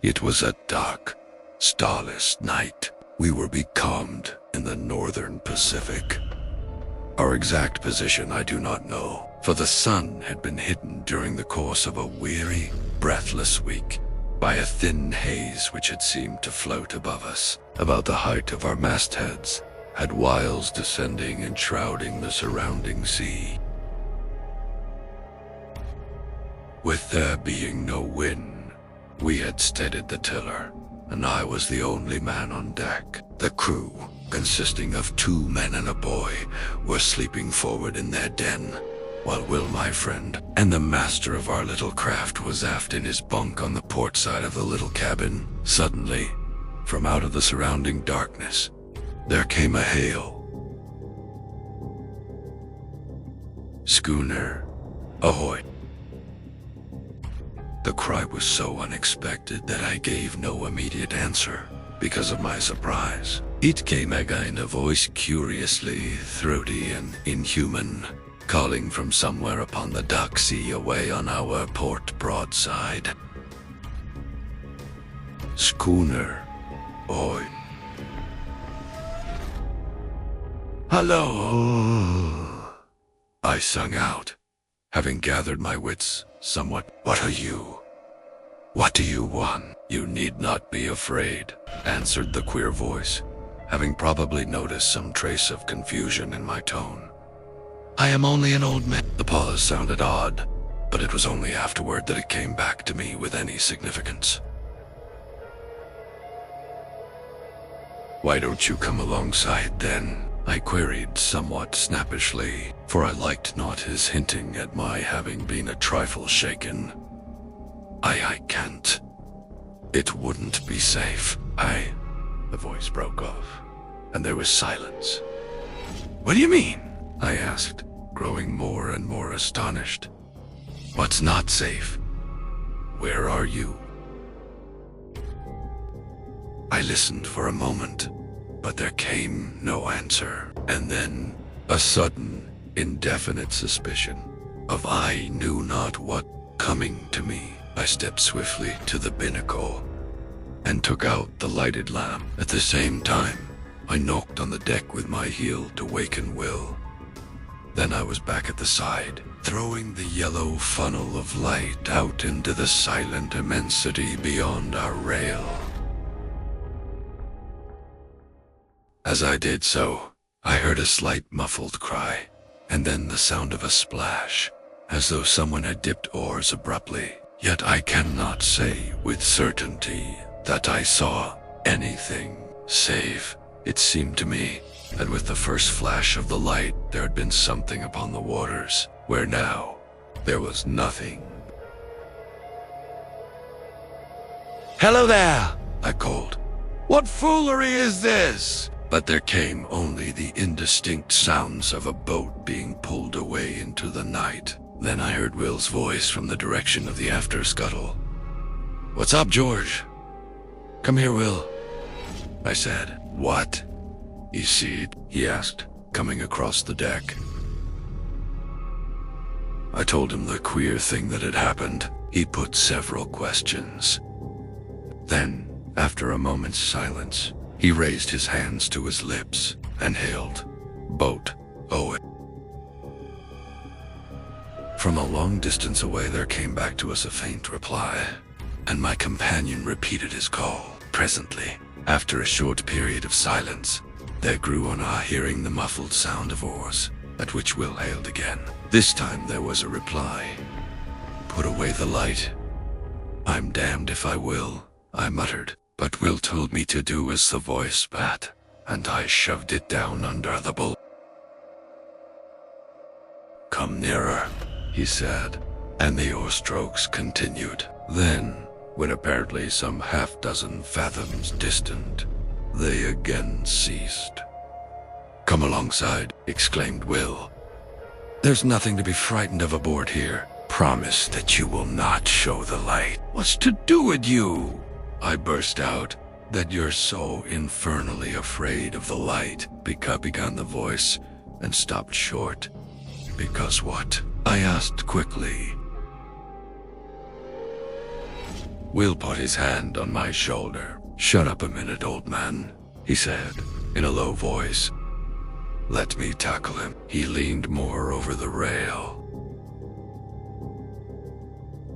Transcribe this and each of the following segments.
It was a dark, starless night. We were becalmed in the northern Pacific. Our exact position I do not know, for the sun had been hidden during the course of a weary, breathless week by a thin haze which had seemed to float above us, about the height of our mastheads, had wiles descending and shrouding the surrounding sea. With there being no wind, we had steadied the tiller, and I was the only man on deck. The crew, consisting of 2 men and a boy, were sleeping forward in their den, while Will, my friend, and the master of our little craft was aft in his bunk on the port side of the little cabin. Suddenly, from out of the surrounding darkness, there came a hail. "Schooner, ahoy." The cry was so unexpected that I gave no immediate answer because of my surprise. It came again, a voice curiously throaty and inhuman, calling from somewhere upon the dark sea away on our port broadside. "Schooner, ahoy." "Hello," I sung out, having gathered my wits somewhat. "What are you? What do you want?" "You need not be afraid," answered the queer voice, having probably noticed some trace of confusion in my tone. "I am only an old man." The pause sounded odd, but it was only afterward that it came back to me with any significance. "Why don't you come alongside then?" I queried somewhat snappishly, for I liked not his hinting at my having been a trifle shaken. I can't. It wouldn't be safe. The voice broke off, and there was silence. "What do you mean?" I asked, growing more and more astonished. "What's not safe? Where are you?" I listened for a moment, but there came no answer, and then a sudden, indefinite suspicion of I knew not what coming to me. I stepped swiftly to the binnacle and took out the lighted lamp. At the same time, I knocked on the deck with my heel to waken Will. Then I was back at the side, throwing the yellow funnel of light out into the silent immensity beyond our rail. As I did so, I heard a slight muffled cry, and then the sound of a splash, as though someone had dipped oars abruptly. Yet I cannot say with certainty that I saw anything, save it seemed to me that with the first flash of the light there had been something upon the waters, where now there was nothing. "Hello there," I called. "What foolery is this?" But there came only the indistinct sounds of a boat being pulled away into the night. Then I heard Will's voice from the direction of the after scuttle. "What's up, George?" "Come here, Will," I said. "What? You see it?" he asked, coming across the deck. I told him the queer thing that had happened. He put several questions. Then, after a moment's silence, he raised his hands to his lips and hailed, "Boat, ahoy." From a long distance away there came back to us a faint reply, and my companion repeated his call. Presently, after a short period of silence, there grew on our hearing the muffled sound of oars, at which Will hailed again. This time there was a reply. "Put away the light." "I'm damned if I will," I muttered, but Will told me to do as the voice spat, and I shoved it down under the bolt. "Come nearer," he said, and the oar strokes continued. Then, when apparently some half-dozen fathoms distant, they again ceased. "Come alongside," exclaimed Will. "There's nothing to be frightened of aboard here. Promise that you will not show the light." "What's to do with you?" I burst out. "That you're so infernally afraid of the light," began the voice, and stopped short. "Because what?" I asked quickly. Will put his hand on my shoulder. "Shut up a minute, old man," he said, in a low voice. "Let me tackle him." He leaned more over the rail.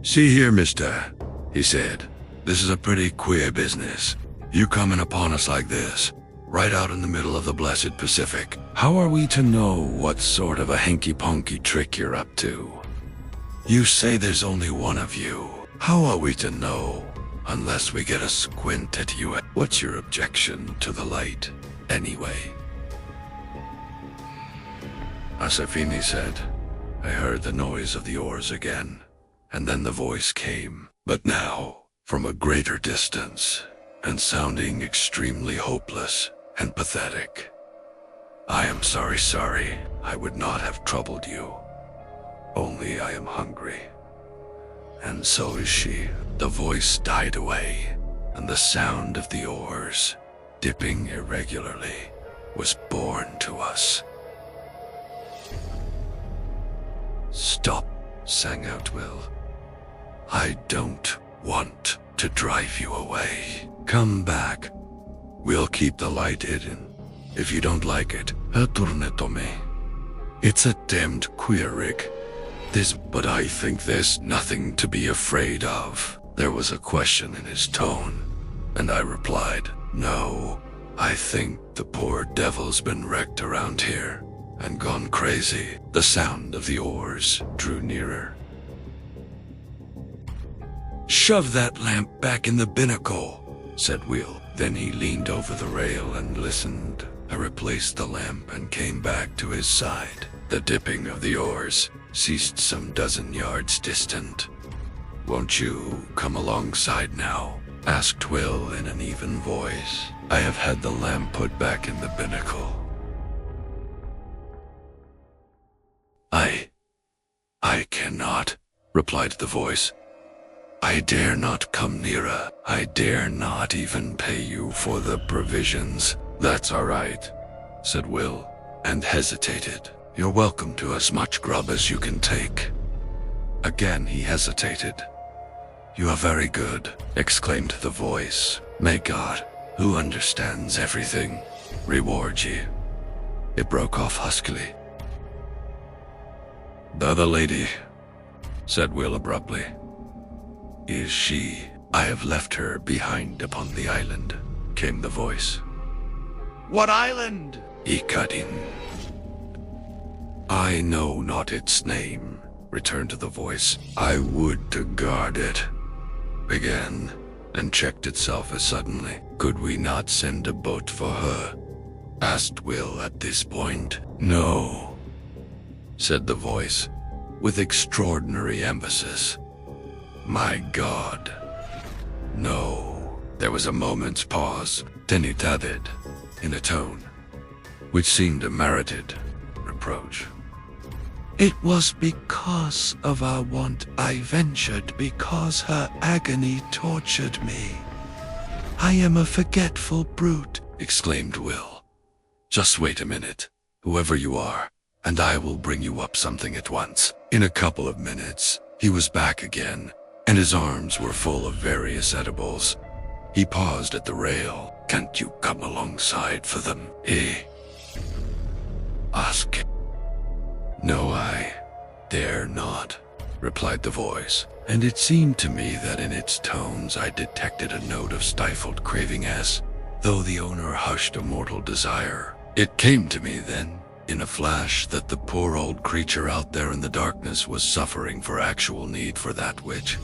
"See here, mister," he said. "This is a pretty queer business. You coming upon us like this, right out in the middle of the blessed Pacific. How are we to know what sort of a hanky-ponky trick you're up to? You say there's only one of you. How are we to know unless we get a squint at you? What's your objection to the light, anyway?" Asafini said. I heard the noise of the oars again, and then the voice came, but now from a greater distance, and sounding extremely hopeless and pathetic. "I am sorry, I would not have troubled you. Only I am hungry. And so is she." The voice died away, and the sound of the oars, dipping irregularly, was borne to us. "Stop," sang out Will. "I don't want to drive you away. Come back. We'll keep the light hidden. If you don't like it, return it to me. It's a damned queer rig. But I think there's nothing to be afraid of." There was a question in his tone, and I replied, "No, I think the poor devil's been wrecked around here and gone crazy." The sound of the oars drew nearer. "Shove that lamp back in the binnacle," said Will. Then he leaned over the rail and listened. I replaced the lamp and came back to his side. The dipping of the oars ceased some dozen yards distant. "Won't you come alongside now?" asked Will in an even voice. "I have had the lamp put back in the binnacle." I cannot," replied the voice. "I dare not come nearer. I dare not even pay you for the provisions." "That's all right," said Will, and hesitated. "You're welcome to as much grub as you can take." Again he hesitated. "You are very good," exclaimed the voice. "May God, who understands everything, reward you." It broke off huskily. "The other lady," said Will abruptly. "Is she?" "I have left her behind upon the island," came the voice. "What island?" he cut in. "I know not its name," returned the voice. "I would to guard it," began, and checked itself as suddenly. "Could we not send a boat for her?" asked Will at this point. "No," said the voice, with extraordinary emphasis. "My God, no." There was a moment's pause, then it added, in a tone which seemed a merited reproach. "It was because of our want I ventured, because her agony tortured me. I am a forgetful brute," exclaimed Will. "Just wait a minute, whoever you are, and I will bring you up something at once." In a couple of minutes, he was back again, and his arms were full of various edibles. He paused at the rail. "Can't you come alongside for them, asked. "No, I dare not," replied the voice, and it seemed to me that in its tones I detected a note of stifled craving as though the owner hushed a mortal desire. It came to me then, in a flash, that the poor old creature out there in the darkness was suffering for actual need for that which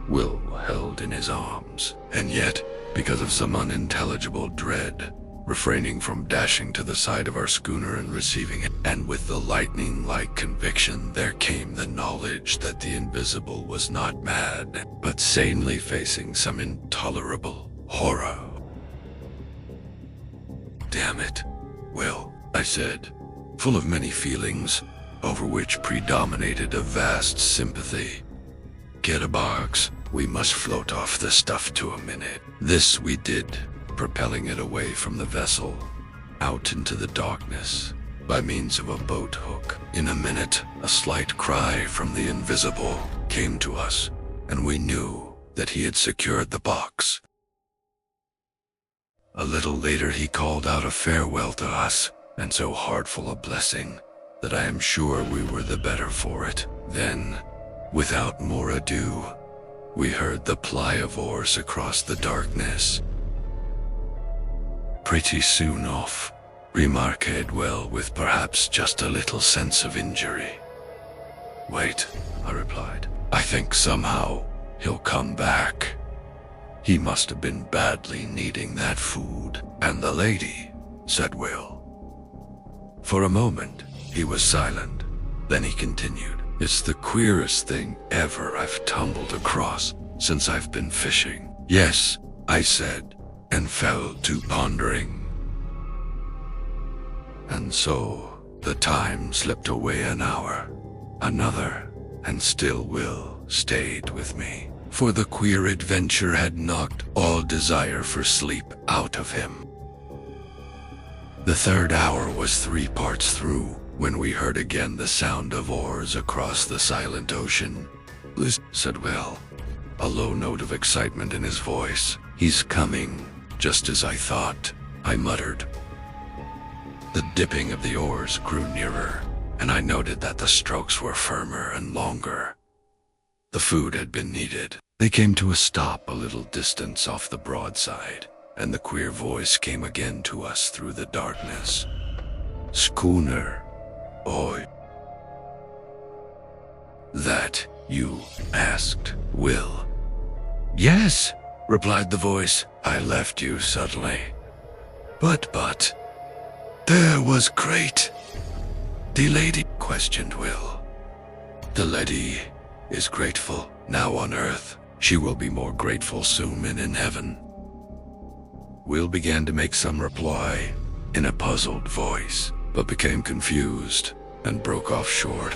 Will held in his arms, and yet, because of some unintelligible dread, refraining from dashing to the side of our schooner and receiving it. And with the lightning-like conviction there came the knowledge that the invisible was not mad, but sanely facing some intolerable horror. "Damn it, Will," I said, full of many feelings, over which predominated a vast sympathy. "Get a box. We must float off the stuff to a minute." This we did, propelling it away from the vessel, out into the darkness, by means of a boat hook. In a minute, a slight cry from the invisible came to us, and we knew that he had secured the box. A little later he called out a farewell to us, and so heartful a blessing that I am sure we were the better for it. Then, without more ado, we heard the ply of oars across the darkness. Pretty soon off, remarked well with perhaps just a little sense of injury. Wait, I replied. I think somehow he'll come back. He must have been badly needing that food. And the lady, said Will. For a moment, he was silent. Then he continued. It's the queerest thing ever I've tumbled across since I've been fishing. Yes, I said, and fell to pondering. And so, the time slipped away an hour, another, and still Will stayed with me. For the queer adventure had knocked all desire for sleep out of him. The third hour was 3 parts through when we heard again the sound of oars across the silent ocean. Listen, said Will, a low note of excitement in his voice. He's coming, just as I thought, I muttered. The dipping of the oars grew nearer, and I noted that the strokes were firmer and longer. The food had been needed. They came to a stop a little distance off the broadside, and the queer voice came again to us through the darkness. Schooner, oi. That you asked, Will? Yes, replied the voice. I left you suddenly. But, there was great. The lady, questioned Will. The lady is grateful now on earth. She will be more grateful soon and in heaven. Will began to make some reply in a puzzled voice, but became confused and broke off short.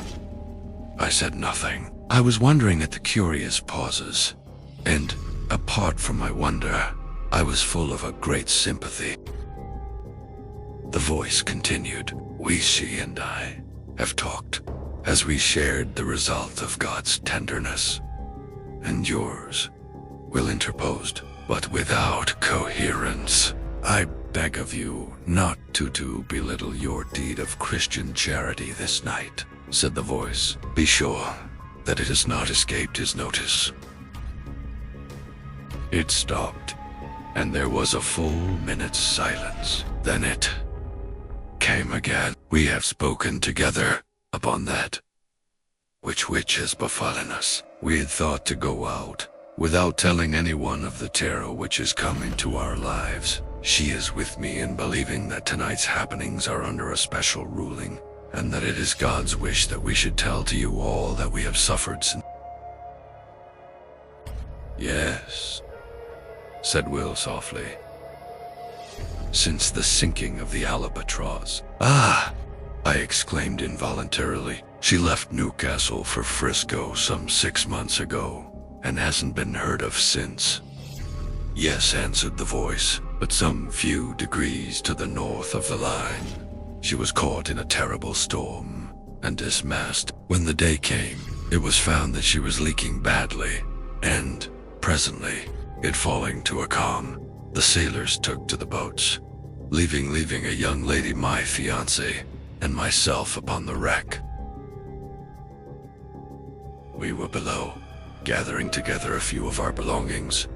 I said nothing. I was wondering at the curious pauses, and apart from my wonder, I was full of a great sympathy. The voice continued. She and I have talked as we shared the result of God's tenderness. And yours, Will interposed, but without coherence. I beg of you not to belittle your deed of Christian charity this night, said the voice. Be sure that it has not escaped his notice. It stopped, and there was a full minute's silence. Then it came again. We have spoken together upon that which has befallen us. We had thought to go out without telling anyone of the terror which is coming to our lives. She is with me in believing that tonight's happenings are under a special ruling, and that it is God's wish that we should tell to you all that we have suffered since. Yes, said Will softly. Since the sinking of the Albatross. Ah, I exclaimed involuntarily. She left Newcastle for Frisco some 6 months ago, and hasn't been heard of since. Yes, answered the voice, but some few degrees to the north of the line. She was caught in a terrible storm and dismast. When the day came, it was found that she was leaking badly, and, presently, it falling to a calm, the sailors took to the boats, leaving a young lady, my fiancée, and myself upon the wreck. We were below, gathering together a few of our belongings.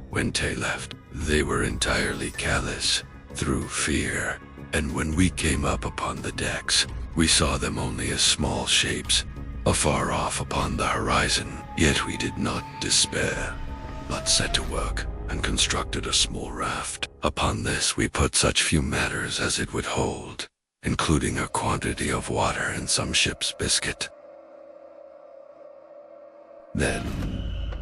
When Tay left, they were entirely callous through fear, and when we came up upon the decks, we saw them only as small shapes, afar off upon the horizon. Yet we did not despair, but set to work and constructed a small raft. Upon this we put such few matters as it would hold, including a quantity of water and some ship's biscuit. Then,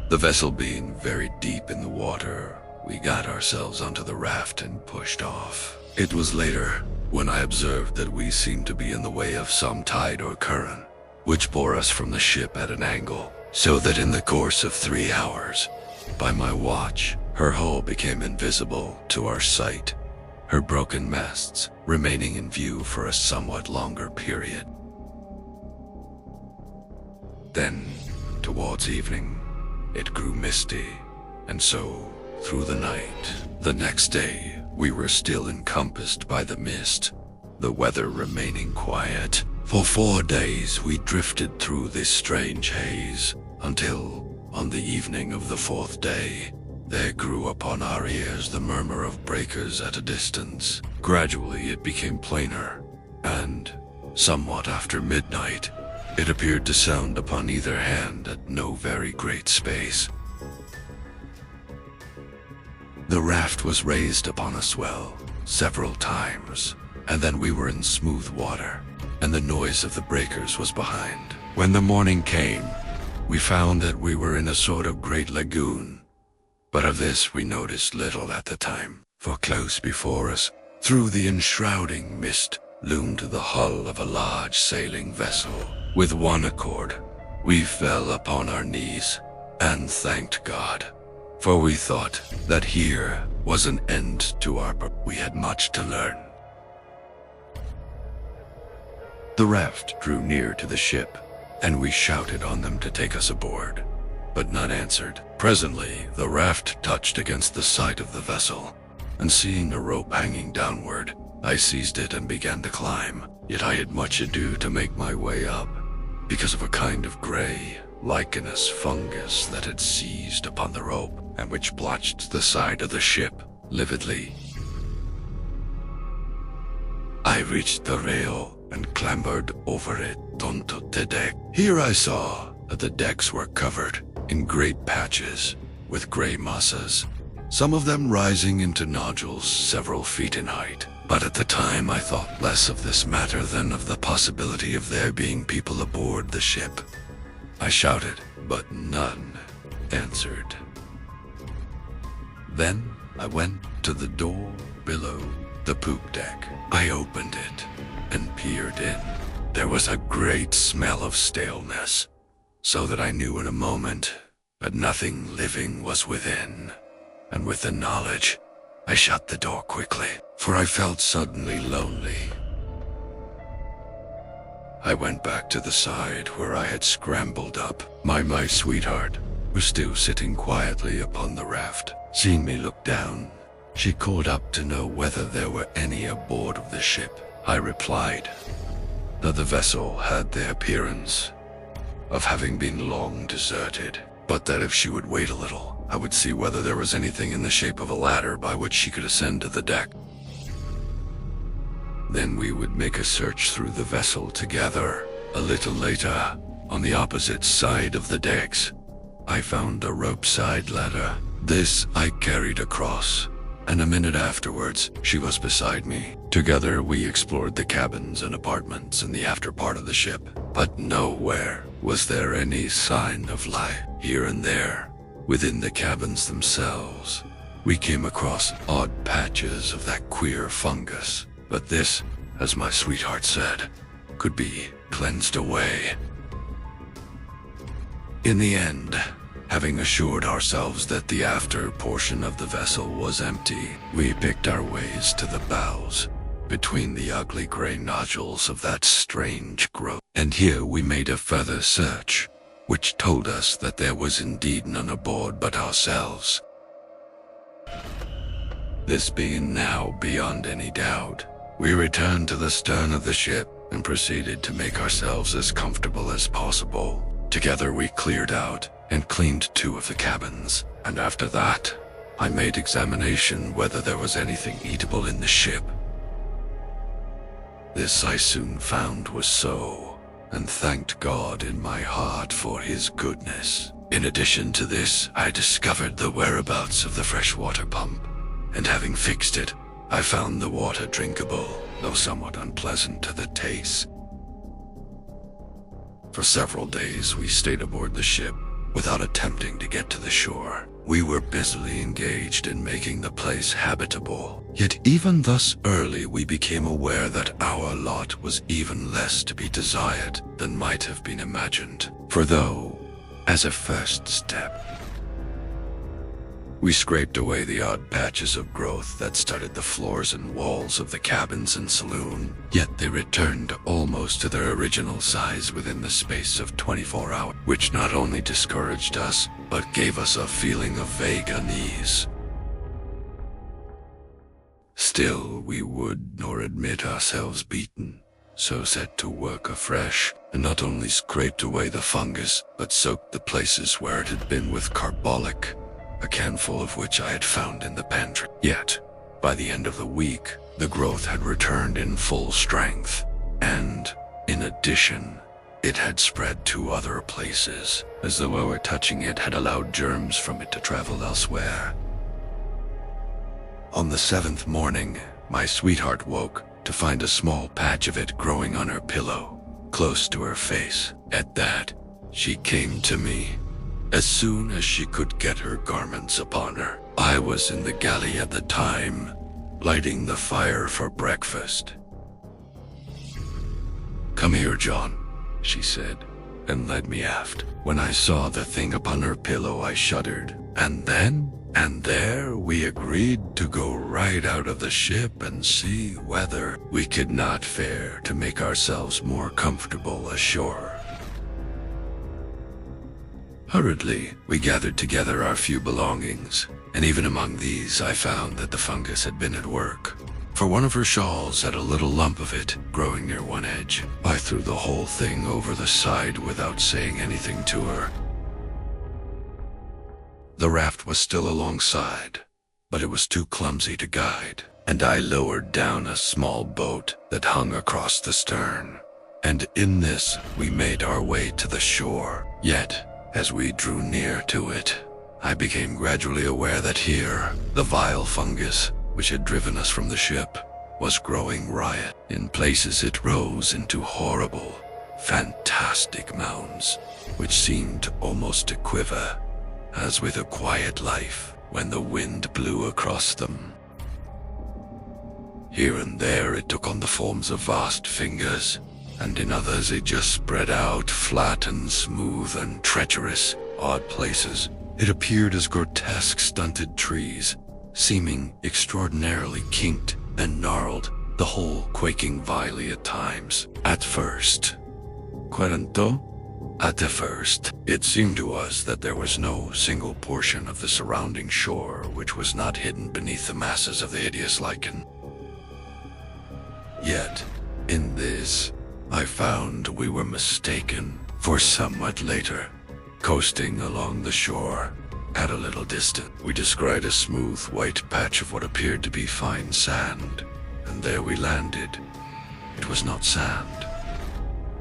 the vessel being very deep in the water, we got ourselves onto the raft and pushed off. It was later when I observed that we seemed to be in the way of some tide or current, which bore us from the ship at an angle, so that in the course of 3 hours, by my watch, her hull became invisible to our sight, her broken masts remaining in view for a somewhat longer period. Then, towards evening, it grew misty, and so, through the night, the next day, we were still encompassed by the mist, the weather remaining quiet. For 4 days we drifted through this strange haze, until, on the evening of the 4th day, there grew upon our ears the murmur of breakers at a distance. Gradually it became plainer, and, somewhat after midnight, it appeared to sound upon either hand at no very great space. The raft was raised upon a swell several times, and then we were in smooth water, and the noise of the breakers was behind. When the morning came, we found that we were in a sort of great lagoon, but of this we noticed little at the time, for close before us, through the enshrouding mist, loomed the hull of a large sailing vessel. With one accord, we fell upon our knees and thanked God, for we thought that here was an end to our we had much to learn. The raft drew near to the ship, and we shouted on them to take us aboard, but none answered. Presently, the raft touched against the side of the vessel, and seeing a rope hanging downward, I seized it and began to climb. Yet I had much ado to make my way up, because of a kind of gray, lichenous fungus that had seized upon the rope, and which blotched the side of the ship lividly. I reached the rail and clambered over it onto the deck. Here I saw that the decks were covered in great patches with gray mosses, some of them rising into nodules several feet in height. But at the time I thought less of this matter than of the possibility of there being people aboard the ship. I shouted, but none answered. Then I went to the door below the poop deck. I opened it and peered in. There was a great smell of staleness, so that I knew in a moment that nothing living was within. And with the knowledge, I shut the door quickly, for I felt suddenly lonely. I went back to the side where I had scrambled up. My sweetheart was still sitting quietly upon the raft. Seeing me look down, she called up to know whether there were any aboard of the ship. I replied that the vessel had the appearance of having been long deserted, but that if she would wait a little, I would see whether there was anything in the shape of a ladder by which she could ascend to the deck. Then we would make a search through the vessel together. A little later, on the opposite side of the decks, I found a rope-side ladder. This I carried across, and a minute afterwards, she was beside me. Together we explored the cabins and apartments in the after part of the ship, but nowhere was there any sign of life. Here and there, within the cabins themselves, we came across odd patches of that queer fungus, but this, as my sweetheart said, could be cleansed away. In the end, having assured ourselves that the after portion of the vessel was empty, we picked our ways to the bows, between the ugly gray nodules of that strange growth. And here we made a further search, which told us that there was indeed none aboard but ourselves. This being now beyond any doubt, we returned to the stern of the ship and proceeded to make ourselves as comfortable as possible. Together we cleared out and cleaned 2 of the cabins, and after that, I made examination whether there was anything eatable in the ship. This I soon found was so, and thanked God in my heart for his goodness. In addition to this, I discovered the whereabouts of the freshwater pump, and having fixed it, I found the water drinkable, though somewhat unpleasant to the taste. For several days we stayed aboard the ship, without attempting to get to the shore. We were busily engaged in making the place habitable. Yet even thus early we became aware that our lot was even less to be desired than might have been imagined. For though, as a first step, We scraped away the odd patches of growth that studded the floors and walls of the cabins and saloon, yet they returned almost to their original size within the space of 24 hours, which not only discouraged us, but gave us a feeling of vague unease. Still, we would nor admit ourselves beaten, so set to work afresh, and not only scraped away the fungus, but soaked the places where it had been with carbolic, a canful of which I had found in the pantry. Yet, by the end of the week, the growth had returned in full strength, and, in addition, it had spread to other places, as though our touching it had allowed germs from it to travel elsewhere. On the 7th morning, my sweetheart woke to find a small patch of it growing on her pillow, close to her face. At that, she came to me. As soon as she could get her garments upon her. I was in the galley at the time, lighting the fire for breakfast. "Come here, John," she said, and led me aft. When I saw the thing upon her pillow, I shuddered. And then, and there, we agreed to go right out of the ship and see whether we could not fare to make ourselves more comfortable ashore. Hurriedly, we gathered together our few belongings, and even among these I found that the fungus had been at work. For one of her shawls had a little lump of it growing near one edge. I threw the whole thing over the side without saying anything to her. The raft was still alongside, but it was too clumsy to guide, and I lowered down a small boat that hung across the stern. And in this we made our way to the shore. Yet, as we drew near to it, I became gradually aware that here, the vile fungus, which had driven us from the ship, was growing riot. In places it rose into horrible, fantastic mounds, which seemed almost to quiver, as with a quiet life, when the wind blew across them. Here and there it took on the forms of vast fingers, and in others it just spread out, flat and smooth and treacherous. Odd places, it appeared as grotesque stunted trees, seeming extraordinarily kinked and gnarled, the whole quaking vilely at times. At first, it seemed to us that there was no single portion of the surrounding shore which was not hidden beneath the masses of the hideous lichen. Yet, in this, I found we were mistaken, for somewhat later, coasting along the shore, at a little distance, we descried a smooth white patch of what appeared to be fine sand, and there we landed. It was not sand.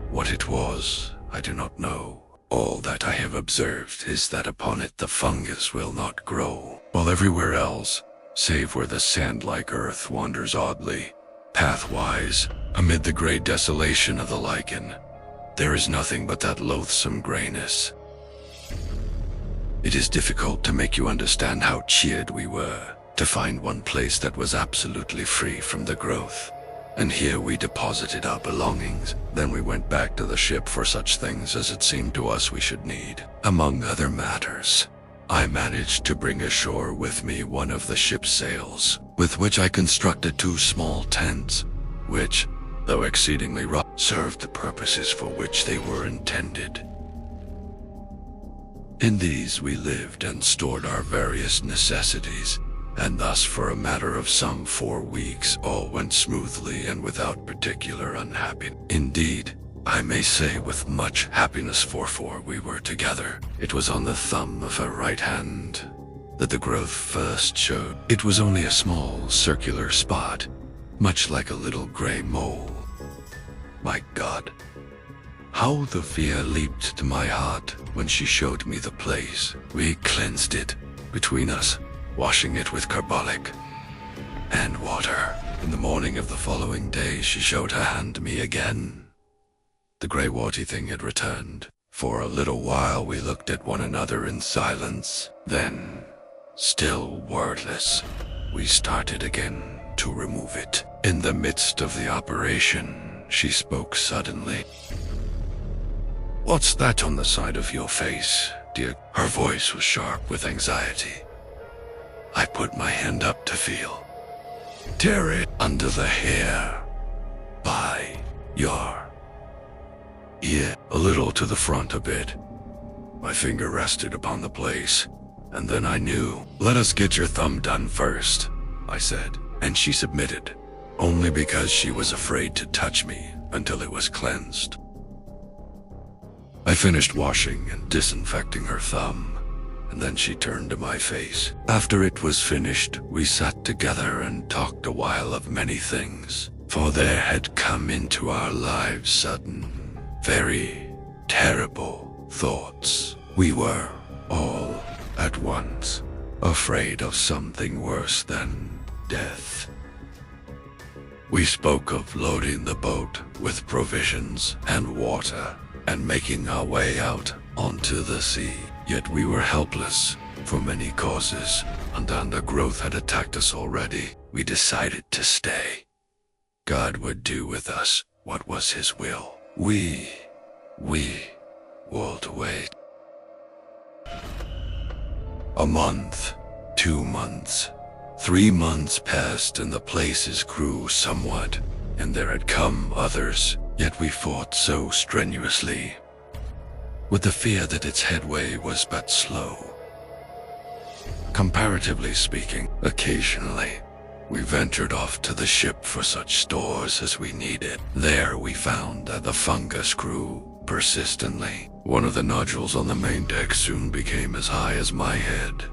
What it was, I do not know. All that I have observed is that upon it the fungus will not grow, while everywhere else, save where the sand-like earth wanders oddly, pathwise, amid the gray desolation of the lichen, there is nothing but that loathsome grayness. It is difficult to make you understand how cheered we were to find one place that was absolutely free from the growth. And here we deposited our belongings. Then we went back to the ship for such things as it seemed to us we should need. Among other matters, I managed to bring ashore with me one of the ship's sails, with which I constructed 2 small tents, which, though exceedingly rough, served the purposes for which they were intended. In these we lived and stored our various necessities, and thus for a matter of some 4 weeks all went smoothly and without particular unhappiness. Indeed, I may say with much happiness, for we were together. It was on the thumb of her right hand that the growth first showed. It was only a small circular spot, much like a little gray mole. My God, how the fear leaped to my heart when she showed me the place. We cleansed it between us, washing it with carbolic and water. In the morning of the following day, she showed her hand to me again. The gray warty thing had returned. For a little while we looked at one another in silence. Then, still wordless, we started again to remove it. In the midst of the operation, she spoke suddenly. "What's that on the side of your face, dear?" Her voice was sharp with anxiety. I put my hand up to feel. Tear it under the hair. By your ear. A little to the front a bit. My finger rested upon the place, and then I knew. Let us get your thumb done first, I said, and she submitted, only because she was afraid to touch me until it was cleansed. I finished washing and disinfecting her thumb, and then she turned to my face. After it was finished, we sat together and talked a while of many things, for there had come into our lives sudden, very terrible thoughts. We were all at once afraid of something worse than death. We spoke of loading the boat with provisions and water and making our way out onto the sea. Yet we were helpless for many causes, and undergrowth had attacked us already. We decided to stay. God would do with us what was his will. We would wait. A month, 2 months, 3 months passed, and the places grew somewhat, and there had come others, yet we fought so strenuously, with the fear that its headway was but slow. Comparatively speaking, occasionally, we ventured off to the ship for such stores as we needed. There we found that the fungus grew persistently. One of the nodules on the main deck soon became as high as my head.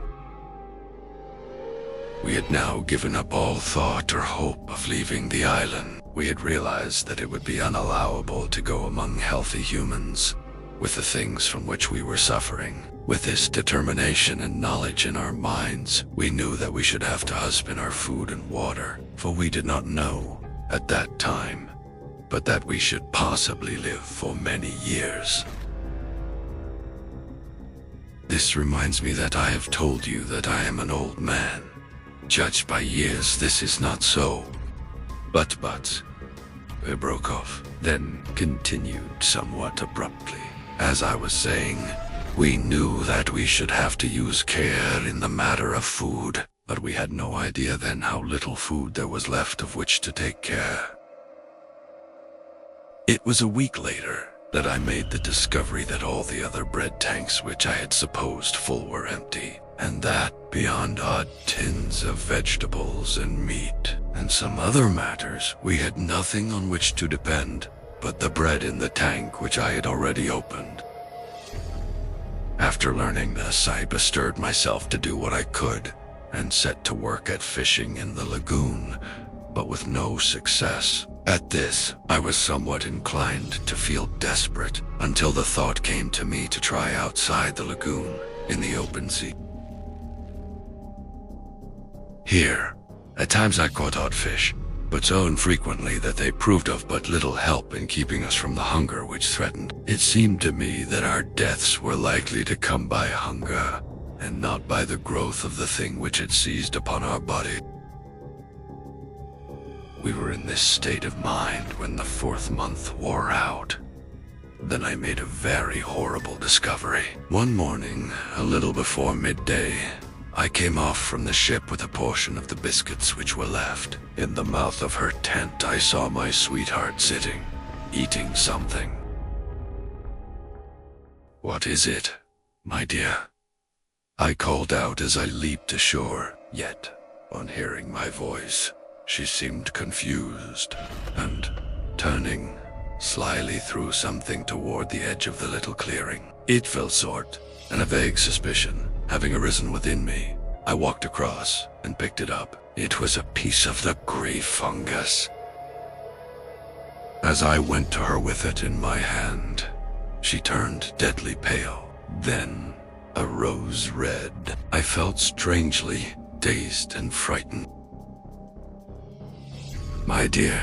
We had now given up all thought or hope of leaving the island. We had realized that it would be unallowable to go among healthy humans with the things from which we were suffering. With this determination and knowledge in our minds, we knew that we should have to husband our food and water, for we did not know at that time, but that we should possibly live for many years. This reminds me that I have told you that I am an old man. Judged by years, this is not so. But, I broke off, then continued somewhat abruptly. As I was saying, we knew that we should have to use care in the matter of food, but we had no idea then how little food there was left of which to take care. It was a week later that I made the discovery that all the other bread tanks which I had supposed full were empty, and that, beyond odd tins of vegetables and meat and some other matters, we had nothing on which to depend but the bread in the tank which I had already opened. After learning this, I bestirred myself to do what I could and set to work at fishing in the lagoon, but with no success. At this, I was somewhat inclined to feel desperate until the thought came to me to try outside the lagoon in the open sea. Here, at times I caught odd fish, but so infrequently that they proved of but little help in keeping us from the hunger which threatened. It seemed to me that our deaths were likely to come by hunger, and not by the growth of the thing which had seized upon our body. We were in this state of mind when the 4th month wore out. Then I made a very horrible discovery. One morning, a little before midday, I came off from the ship with a portion of the biscuits which were left. In the mouth of her tent, I saw my sweetheart sitting, eating something. "What is it, my dear?" I called out as I leaped ashore, yet, on hearing my voice, she seemed confused, and, turning, slyly threw something toward the edge of the little clearing. It fell short, and a vague suspicion having arisen within me, I walked across and picked it up. It was a piece of the gray fungus. As I went to her with it in my hand, she turned deadly pale, then a rose red. I felt strangely dazed and frightened. My dear,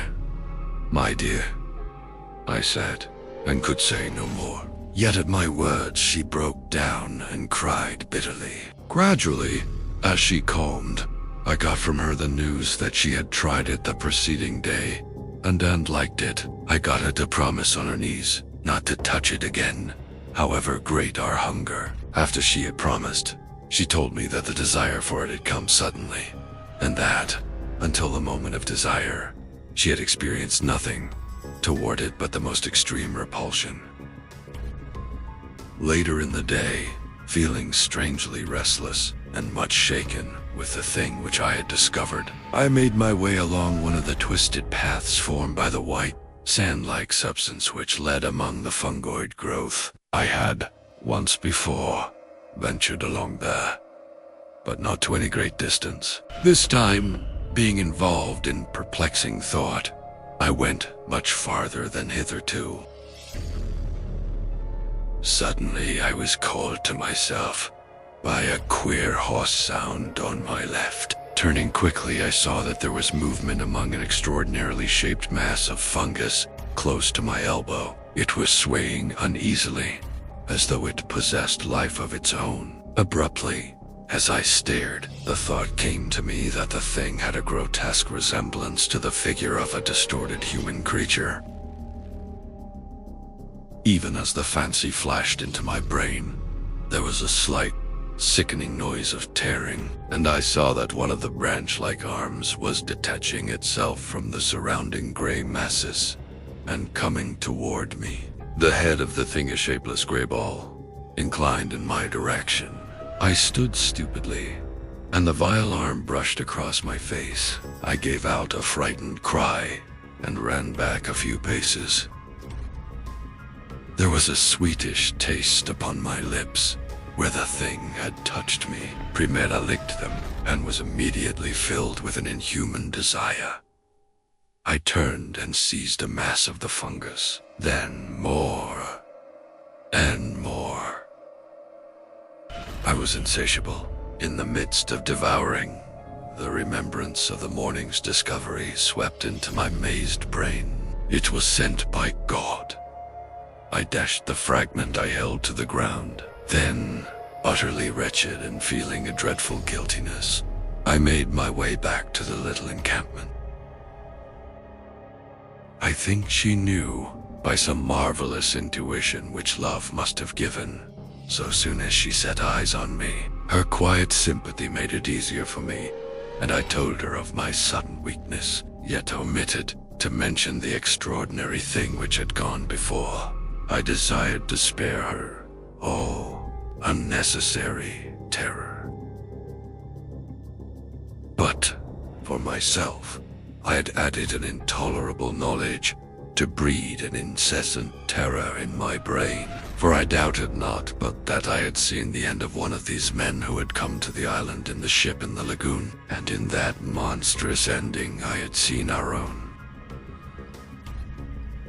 I said, and could say no more. Yet at my words she broke down and cried bitterly. Gradually, as she calmed, I got from her the news that she had tried it the preceding day, and liked it. I got her to promise on her knees not to touch it again, however great our hunger. After she had promised, She told me that the desire for it had come suddenly, and that, until the moment of desire, she had experienced nothing toward it but the most extreme repulsion. Later in the day, feeling strangely restless and much shaken with the thing which I had discovered, I made my way along one of the twisted paths formed by the white, sand-like substance which led among the fungoid growth. I had, once before, ventured along there, but not to any great distance. This time, being involved in perplexing thought, I went much farther than hitherto. Suddenly, I was called to myself by a queer hoarse sound on my left. Turning quickly, I saw that there was movement among an extraordinarily shaped mass of fungus close to my elbow. It was swaying uneasily, as though it possessed life of its own. Abruptly, as I stared, the thought came to me that the thing had a grotesque resemblance to the figure of a distorted human creature. Even as the fancy flashed into my brain, there was a slight, sickening noise of tearing, and I saw that one of the branch-like arms was detaching itself from the surrounding gray masses and coming toward me. The head of the thing, a shapeless gray ball, inclined in my direction. I stood stupidly, and the vile arm brushed across my face. I gave out a frightened cry and ran back a few paces. There was a sweetish taste upon my lips where the thing had touched me. Primera licked them and was immediately filled with an inhuman desire. I turned and seized a mass of the fungus, then more and more. I was insatiable. In the midst of devouring, the remembrance of the morning's discovery swept into my mazed brain. It was sent by God. I dashed the fragment I held to the ground. Then, utterly wretched and feeling a dreadful guiltiness, I made my way back to the little encampment. I think she knew, by some marvelous intuition which love must have given, so soon as she set eyes on me. Her quiet sympathy made it easier for me, and I told her of my sudden weakness, yet omitted to mention the extraordinary thing which had gone before. I desired to spare her all unnecessary terror. But, for myself, I had added an intolerable knowledge to breed an incessant terror in my brain, for I doubted not but that I had seen the end of one of these men who had come to the island in the ship in the lagoon, and in that monstrous ending I had seen our own.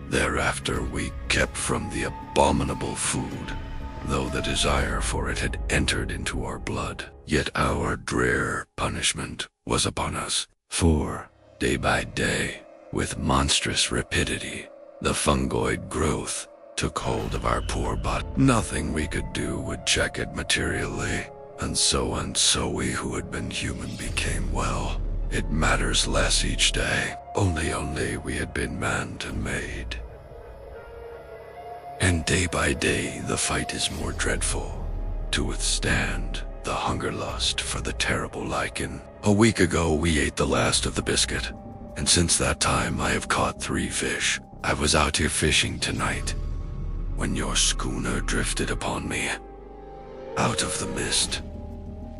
Thereafter we kept from the abominable food, though the desire for it had entered into our blood. Yet our drear punishment was upon us, for, day by day, with monstrous rapidity, the fungoid growth took hold of our poor body. Nothing we could do would check it materially, and so we who had been human became, well, it matters less each day. Only we had been manned and made. And day by day the fight is more dreadful, to withstand the hunger lust for the terrible lichen. A week ago we ate the last of the biscuit, and since that time I have caught 3 fish. I was out here fishing tonight, when your schooner drifted upon me. Out of the mist,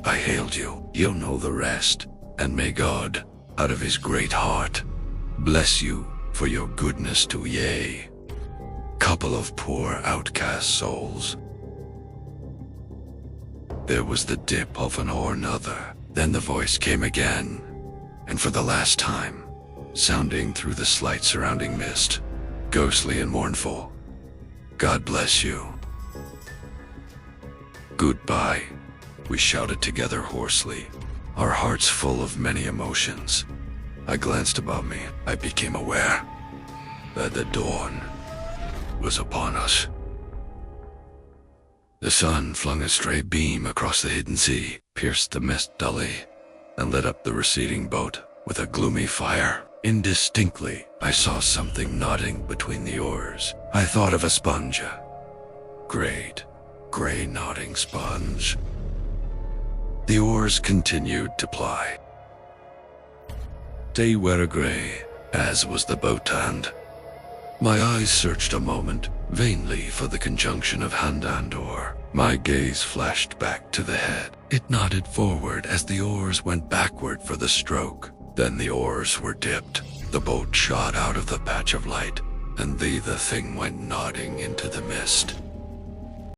I hailed you. You'll know the rest, and may God, out of his great heart, bless you for your goodness to ye. Couple of poor outcast souls. There was the dip of an or another. Then the voice came again, and for the last time, sounding through the slight surrounding mist, ghostly and mournful. God bless you. Goodbye, we shouted together hoarsely, our hearts full of many emotions. I glanced about me. I became aware that the dawn was upon us. The sun flung a stray beam across the hidden sea, pierced the mist dully, and lit up the receding boat with a gloomy fire. Indistinctly, I saw something nodding between the oars. I thought of a sponge. Great, gray nodding sponge. The oars continued to ply. They were grey, as was the boat hand. My eyes searched a moment, vainly for the conjunction of hand and oar. My gaze flashed back to the head. It nodded forward as the oars went backward for the stroke. Then the oars were dipped. The boat shot out of the patch of light, and the thing went nodding into the mist.